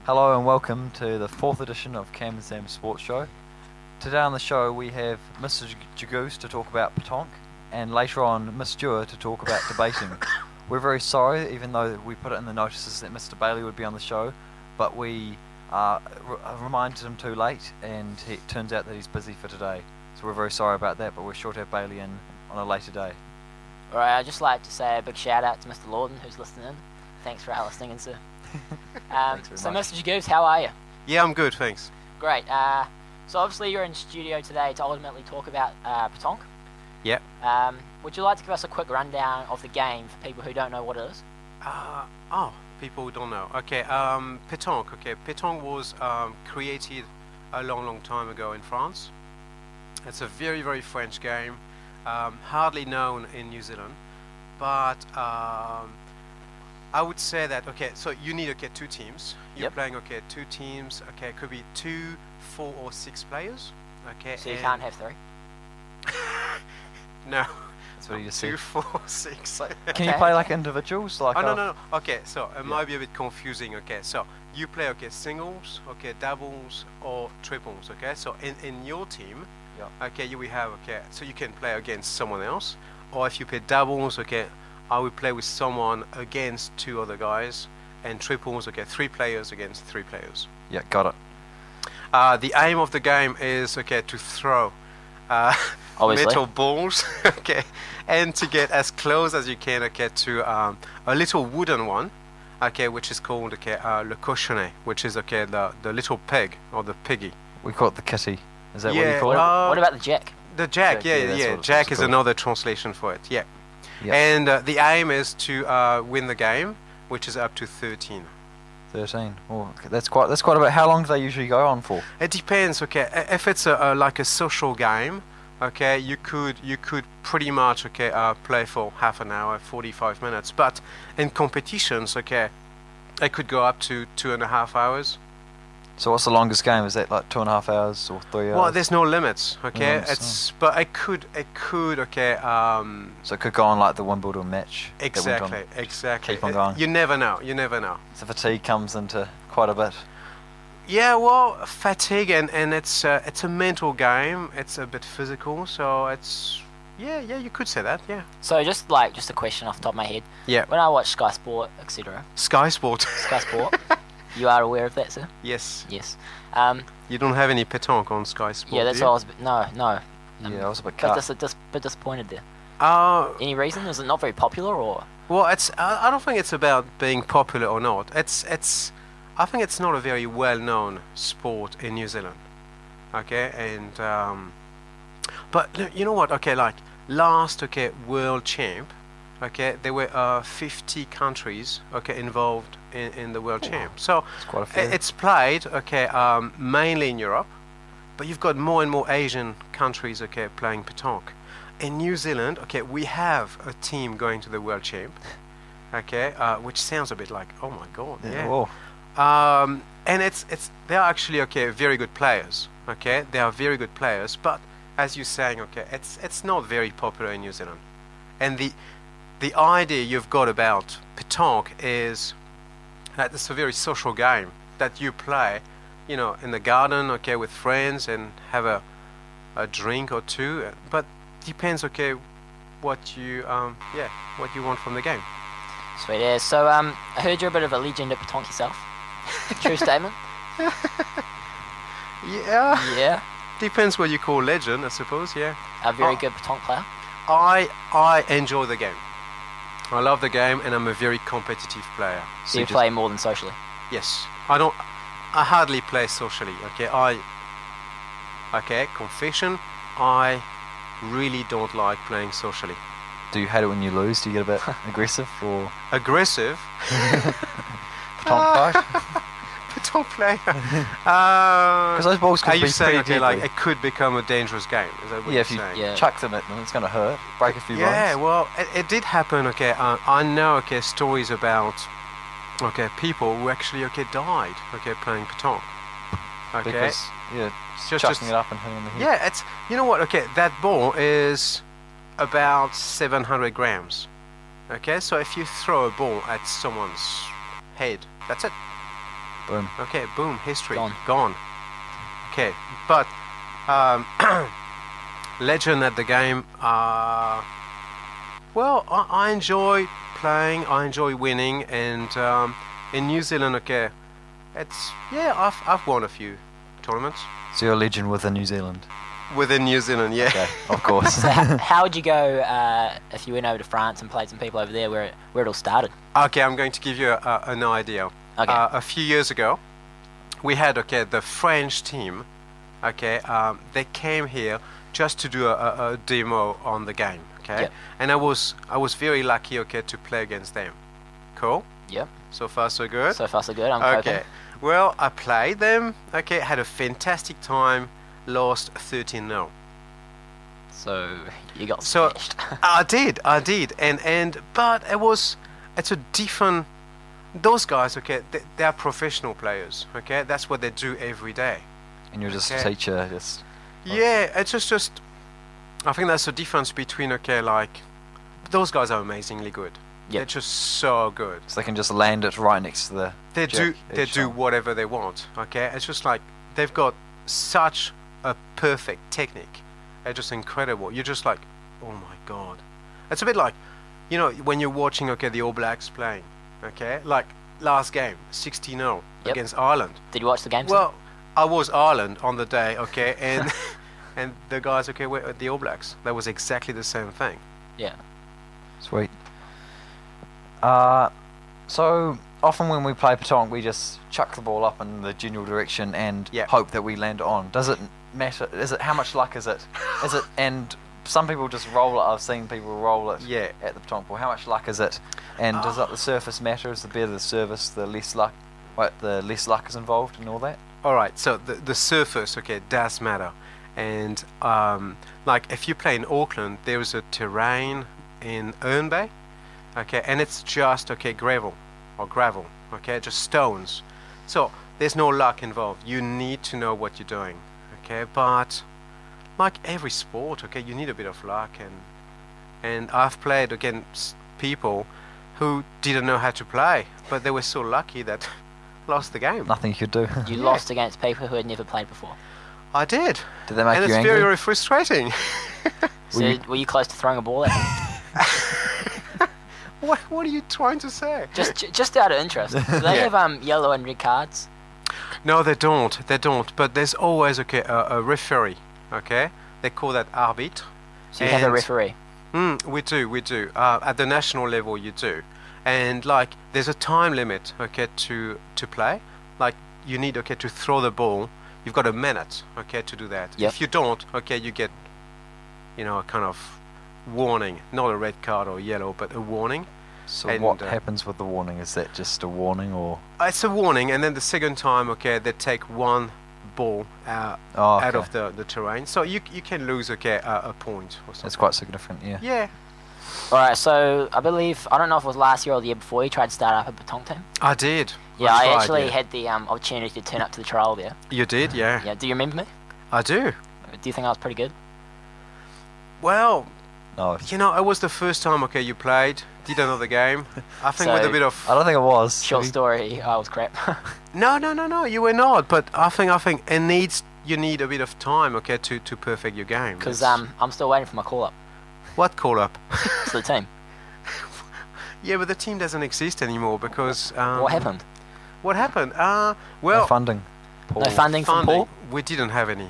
Hello and welcome to the 4th edition of Cam and Sam's Sports Show. Today on the show we have Mr Jegousse to talk about Petanque and later on Miss Dewar to talk about debating. We're very sorry, even though we put it in the notices that Mr Bailey would be on the show, but we reminded him too late and it turns out that he's busy for today. So we're very sorry about that, but we're sure to have Bailey in on a later day. Alright, I'd just like to say a big shout out to Mr Lawden who's listening in. Thanks for listening in, sir. So Mr Jegousse, how are you? Yeah, I'm good, thanks. Great. So obviously you're in studio today to ultimately talk about Petanque. Yeah. Would you like to give us a quick rundown of the game for people who don't know what it is? People who don't know. Okay, Petanque. Okay, Petanque was created a long time ago in France. It's a very French game, hardly known in New Zealand, but I would say that, okay, so you need, two teams. You're playing, two teams. Okay, it could be 2, 4 or 6 players. Okay. So you can't have 3? No. That's what you just 2, said. 4, 6. Can you play like individuals? Like no. Okay, so it might be a bit confusing. Okay, so you play, singles, doubles or triples. Okay, so in your team, okay, you will have, so you can play against someone else, or if you play doubles, I will play with someone against 2 other guys, and triples, 3 players against 3 players. Yeah, got it. The aim of the game is, to throw metal balls, and to get as close as you can, to a little wooden one, which is called, le cochonnet, which is, the little pig, or the piggy. We call it the kitty. Is that what you call it? What about the jack? The jack, yeah. Jack is another translation for it, yeah. And the aim is to win the game, which is up to 13. 13. Oh, that's quite a bit. How long do they usually go on for? It depends. If it's like a social game, you could pretty much play for half an hour, 45 minutes. But in competitions, it could go up to 2.5 hours. So what's the longest game? Is that like 2.5 hours or 3 hours? Well, there's no limits. But it could. So it could go on like the Wimbledon match. Exactly. Keep on going. You never know. So fatigue comes into quite a bit. Yeah, well, fatigue and it's a mental game. It's a bit physical, so it's you could say that. Yeah. So just a question off the top of my head. Yeah. When I watch Sky Sport, etc. Sky Sport. You are aware of that, sir? Yes. Yes. You don't have any petanque on Sky Sport. Yeah, that's what I was. No. Yeah, I was a bit cut. Bit disappointed there. Any reason? Is it not very popular, or? Well, I don't think it's about being popular or not. I think it's not a very well-known sport in New Zealand. And but you know what? Like last world champ. There were 50 countries involved in the world champ. So it's played mainly in Europe, but you've got more and more Asian countries playing petanque. In New Zealand, we have a team going to the world champ, which sounds a bit like, oh my god, and they are actually very good players. They are very good players, but as you're saying, it's not very popular in New Zealand. And the idea you've got about petanque is that it's a very social game that you play, in the garden, with friends and have a drink or 2. But depends, what you want from the game. Sweet, yeah. So I heard you're a bit of a legend at petanque yourself. True statement. Yeah. Depends what you call legend, I suppose. Yeah. A very good petanque player. I enjoy the game. I love the game, and I'm a very competitive player. So you play more than socially? Yes. I hardly play socially. Confession. I really don't like playing socially. Do you hate it when you lose? Do you get a bit aggressive or? Aggressive? Petanque fight? Petanque player. Because those balls could be saying pretty like it could become a dangerous game? Is that what you're saying? If you chuck them at them, it's going to hurt. Break a few bones. Yeah, well, it did happen. I know stories about people who actually died playing petanque. Because just chucking it up and hitting the head. Yeah, it's what that ball is about 700 grams. So if you throw a ball at someone's head, that's it. Boom. Okay, boom, history. Gone. Gone. Okay, but legend at the game. Well, I enjoy playing. I enjoy winning, and in New Zealand, okay, I've won a few tournaments So you're a legend within New Zealand. within New Zealand. Yeah. Okay, of course. So how would you go if you went over to France and played some people over there where it all started? Okay, I'm going to give you an idea. Okay. A few years ago, we had the French team. Okay, they came here just to do a demo on the game. Okay, Yep. and I was very lucky. Okay, to play against them. Cool. Yep. So far, so good. So far so good. I'm Okay. coping. Well, I played them. Okay, had a fantastic time. Lost 13-0. So you got So smashed. I did, but it's a different. Those guys, okay, they are professional players. Okay, that's what they do every day. And you're just Okay. a teacher, just... Yeah, it's just. I think that's the difference between like those guys are amazingly good. Yep. They're just so good. So they can just land it right next to the... They jack do each do time. whatever they want. Okay, it's just like they've got such a perfect technique. They're just incredible. You're just like, oh my god. It's a bit like, when you're watching the All Blacks playing. Okay, like last game 60-0 Yep. against Ireland. Did you watch the game? Well, I was Ireland on the day. Okay, and and the guys were at the All Blacks. That was exactly the same thing. Yeah. Sweet. So often when we play Petanque, we just chuck the ball up in the general direction and Yeah. hope that we land it on. Does it matter? How much luck is it? And some people just roll it. I've seen people roll it Yeah. at the Petanque ball. How much luck is it? And does the surface matter? Is the better the service, the less luck? The less luck is involved and all that? All right, so the surface, does matter. And like if you play in Auckland, there is a terrain in Ern Bay, and it's just gravel, just stones. So there's no luck involved. You need to know what you're doing, But like every sport, you need a bit of luck, and I've played against people who didn't know how to play, but they were so lucky that lost the game. Nothing you could do. You Yeah. lost against people who had never played before. I did. Did they make And you it's angry? very, very frustrating. So were you close to throwing a ball at them? What are you trying to say? Just out of interest. Do they Yeah. have yellow and red cards? No, they don't. They don't. But there's always a referee. They call that arbitre. So you have a And- referee. We do. At the national level, you do. And like, there's a time limit. To play. Like, you need to throw the ball. You've got a minute. To do that. Yep. If you don't, you get, a kind of warning. Not a red card or yellow, but a warning. So And, what happens with the warning? Is that just a warning or... It's a warning, and then the second time, they take one ball out okay. of the terrain, so you can lose a point or something. That's quite significant, yeah. Yeah, Alright, so I don't know if it was last year or the year before, you tried to start up a Petanque team. I did. Yeah, I tried, actually yeah. had the opportunity to turn up to the trial there. You did, yeah. Yeah, do you remember me? I do. Do you think I was pretty good? Well, No, it was the first time you played. Didn't know the game. I think with So- a bit of I don't think it was. Short story, I was crap. no, you were not. But I think you need a bit of time, to perfect your game. Because It's- I'm still waiting for my call up what call up? to the team. Yeah, but the team doesn't exist anymore because What happened? What happened? No Well, funding. Paul. No funding from Paul? we didn't have any.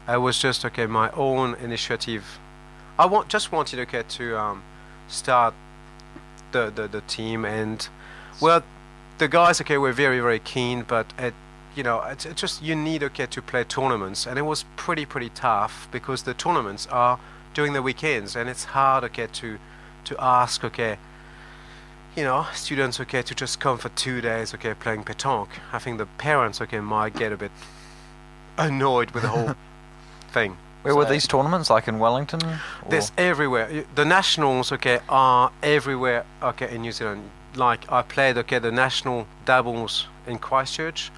I was just my own initiative. I just wanted to start the team, and well, the guys were very, very keen, but it's just you need to play tournaments, and it was pretty tough because the tournaments are during the weekends, and it's hard to ask students to just come for 2 days playing Petanque. I think the parents might get a bit annoyed with the whole thing. Where were So- these tournaments? Like in Wellington? Or- There's everywhere. The nationals are everywhere in New Zealand. Like I played the national doubles in Christchurch.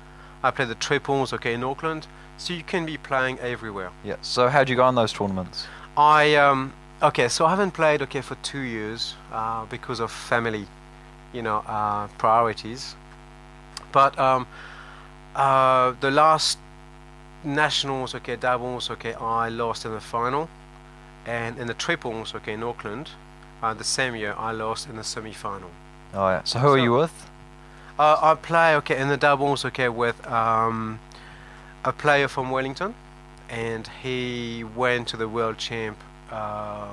I played the triples in Auckland. So you can be playing everywhere. Yeah. So how'd you go on those tournaments? So I haven't played for 2 years because of family, priorities. But The last nationals, okay, doubles, okay, I lost in the final, and in the triples, okay, in Auckland, the same year I lost in the semi-final. Oh yeah. So who are you with? I play, okay, in the doubles, okay, with a player from Wellington, and he went to the world champ a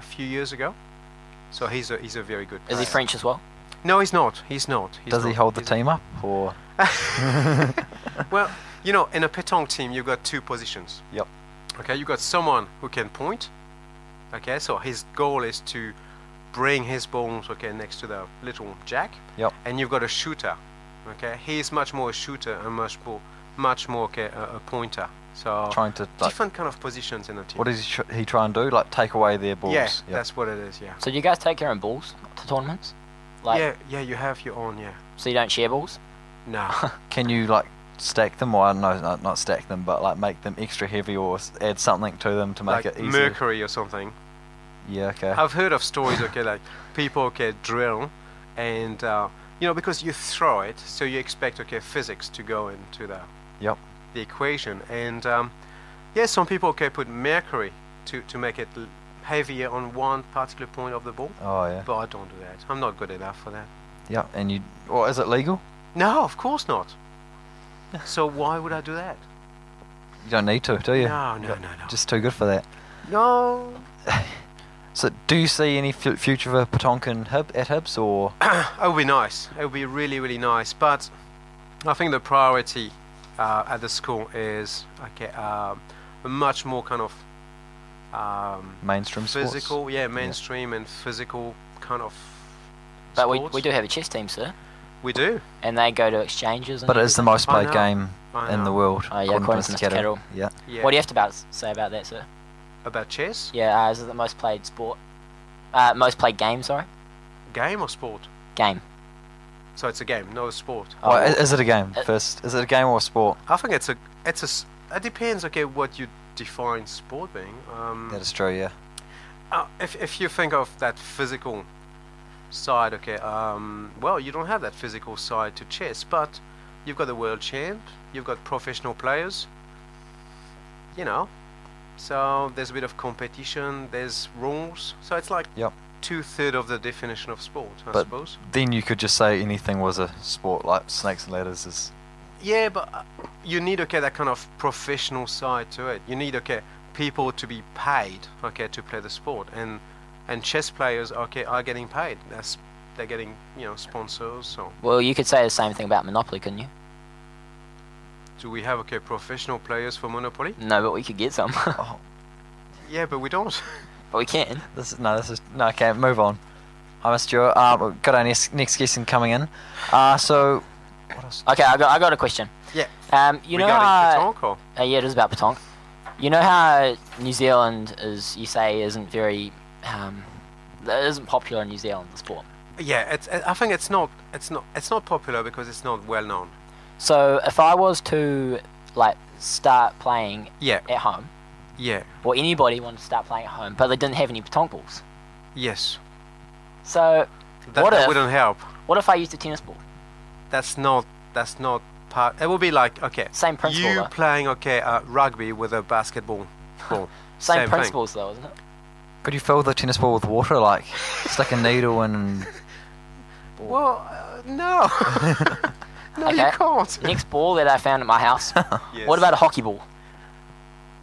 few years ago. So he's a very good player. Is he French as well? No, he's not. He's not. Does he hold the team up, or? Well, you know, in a petanque team, you've got two positions. Yep. Okay, you've got someone who can point. Okay, so his goal is to bring his balls, okay, next to the little jack. Yep. And you've got a shooter. Okay, he's much more a shooter and much more okay, a pointer. So Trying to different kind of positions in the team. What does he try and do? Like take away their balls? Yeah, Yep. that's what it is. Yeah. So do you guys take your own balls to tournaments? Like, yeah, you have your own. Yeah. so you don't share balls? No. Can you like stack them, or I don't know, not stack them, but like make them extra heavy, or add something to them to make Like it easier? mercury or something. Yeah. Okay. I've heard of stories, okay, like people, okay, drill, and you know, because you throw it, so you expect, okay, physics to go into Yep. the equation, and yeah, some people, okay, put mercury to make it heavier on one particular point of the ball, Oh yeah. but I don't do that. I'm not good enough for that. Yep. And you, or is it legal? No, of course not. So why would I do that? You don't need to, do you? No. Just too good for that. No. So, do you see any future for petanque at Hibs, or? It would be nice. It would be really, really nice. But I think the priority at the school is okay, a much more kind of Mainstream physical, sports? yeah, mainstream and physical kind of. But sports. we do have a chess team, sir. We do. And they go to exchanges. And But it is the most I played know. game I in the know. world. Oh yeah, according to Mr. Kettle. Yeah. Yeah. What do you have to say about that, sir? About chess? Yeah, is it the most played sport? Most played game, sorry? Game or sport? Game. So it's a game, not a sport. Oh, Well, is it a game first? Is it a game or a sport? I think it depends. Okay, what you define sport being. That is true. Yeah. If you think of that physical side, okay, well, you don't have that physical side to chess, but you've got the world champ, you've got professional players, you know, so there's a bit of competition, there's rules, so it's like Yep. 2/3 of the definition of sport, I But suppose. then you could just say anything was a sport, like snakes and ladders is. Yeah, but you need, okay, that kind of professional side to it. You need, okay, people to be paid, okay, to play the sport, and chess players, okay, are getting paid. They're getting, you know, sponsors. So Well, you could say the same thing about Monopoly, couldn't you? do we have, okay, professional players for Monopoly? No, but we could get some. Oh, Yeah, but we don't. But we can. this is no. Okay, move on. Hi, Mr. Stewart. We've got our next guest coming in. So, what else? Okay, I got a question. Yeah. You know Regarding how? petanque, or? Yeah, it is about petanque. You know how New Zealand is, you say, isn't very, isn't popular in New Zealand, the sport. Yeah, I think it's not popular because it's not well known. So if I was to like start playing Yeah. at home, Yeah. or anybody wanted to start playing at home, but they didn't have any petanque balls. Yes. So That wouldn't help. what if I used a tennis ball? That's not part. It would be like, okay, Same principle, you though. playing, okay, rugby with a basketball ball. Same thing. principles though, isn't it? Could you fill the tennis ball with water, like stick a needle in? Well, no. No, you Okay. can't. Next ball that I found at my house. Yes. What about a hockey ball?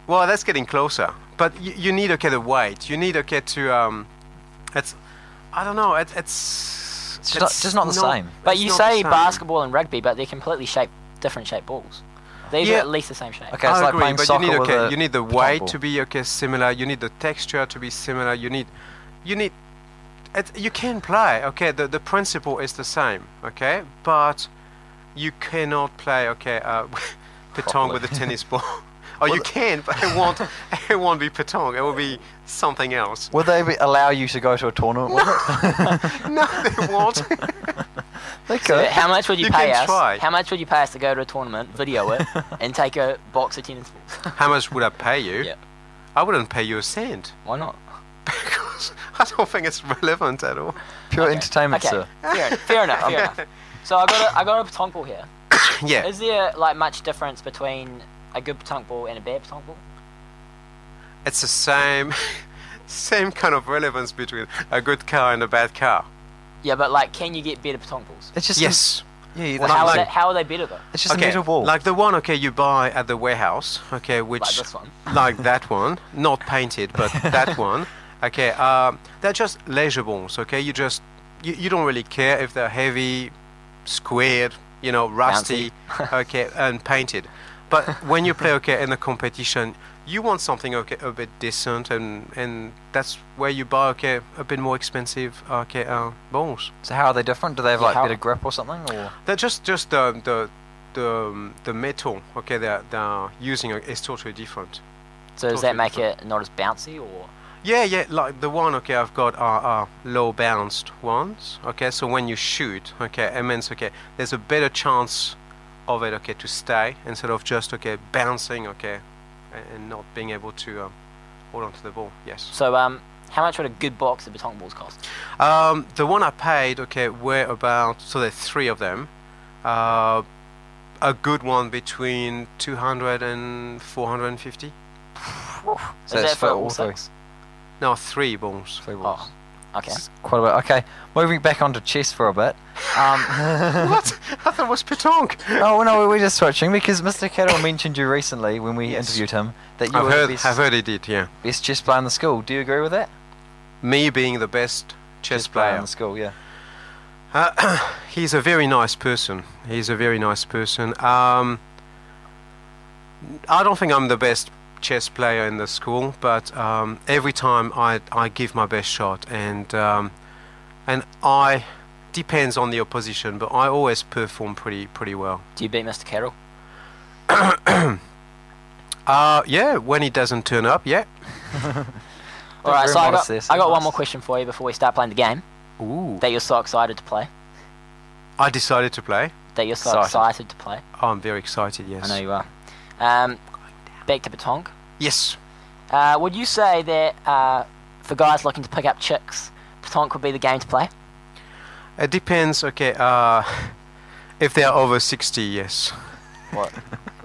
Well, that's getting closer. But you need, okay, the weight. You need, okay, to it's. I don't know. It's just not the same. But it's you not say the same. basketball and rugby, but they're completely different shaped balls. These are Yeah. at least the same shape. Okay, it's I like agree, playing but you soccer need, with okay, a you need the petanque weight ball. to be, okay, similar. You need the texture to be similar. You need. You can play, okay. The principle is the same, okay, but you cannot play, okay, petanque with a tennis ball. Oh, you can, but it won't be petanque. It will be something else. Would they allow you to go to a tournament with it? No, they won't. They So could. how much would you You pay can us? try. How much would you pay us to go to a tournament, video it, and take a box of tennis balls? How much would I pay you? Yeah. I wouldn't pay you a cent Why not? because I don't think it's relevant at all. Pure Okay. entertainment, Okay. sir. Fair enough. Fair enough. So I got a petanque ball here. Yeah. Is there like much difference between a good petanque ball and a bad petanque ball? It's the same, same kind of relevance between a good car and a bad car. Yeah, but like, can you get better petanque balls? It's just Yes. yeah. Well, how are they better though? It's just a Okay, metal ball. like the one you buy at the warehouse, which Like this one. like that one, not painted, but that one. They're just leisure balls. You just you don't really care if they're heavy, squared, rusty, and painted. But when you play in a competition, you want something a bit decent, and that's where you buy a bit more expensive balls. So how are they different? Do they have Yeah, like how- better grip or something? Or They're just the metal they're using is totally different. So does that make it not as bouncy, or? Yeah, like the one I've got are low bounced ones. So when you shoot, it means there's a better chance of it to stay instead of just bouncing and not being able to hold on to the ball. Yes. So how much would a good box of petanque balls cost? The one I paid were about, so there's 3 of them. A good one between 200 and 450. Is that's that for for all all 6? No, 3 balls. 3 balls. Oh, okay. It's quite a bit. Okay, moving back onto chess for a bit. What? I thought it was petanque. Oh no, we're just switching because Mr. Carroll mentioned you recently when we interviewed him that you were the I've heard he did. Yeah. best chess player in the school. Do you agree with that? Me being the best chess in player. the school, yeah. He's a very nice person. I don't think I'm the best chess player in the school, but every time I give my best shot, and I depends on the opposition, but I always perform pretty well. Do you beat Mr. Carroll? Yeah, when he doesn't turn up, yeah. All right, Very so modest there, so I got one modest. more question for you before we start playing the game. Ooh. That you're so excited to play. I decided to play. That you're so excited to play. Oh, I'm very excited. Yes. I know you are. Back to petanque. Yes. Would you say that for guys looking to pick up chicks, petanque would be the game to play? It depends. If they're over 60, yes. What?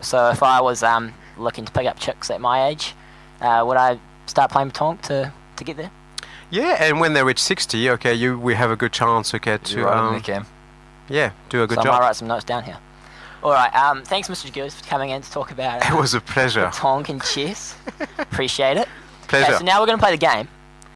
So if I was looking to pick up chicks at my age, would I start playing petanque to get there? Yeah, and when they reach 60, we have a good chance, to You're right in the game. yeah, do a good So I job. might write some notes down here. All right. Thanks, Mr. Jegousse, for coming in to talk about It was a pleasure. petanque and chess. Appreciate it. Pleasure. Okay, so now we're going to play the game.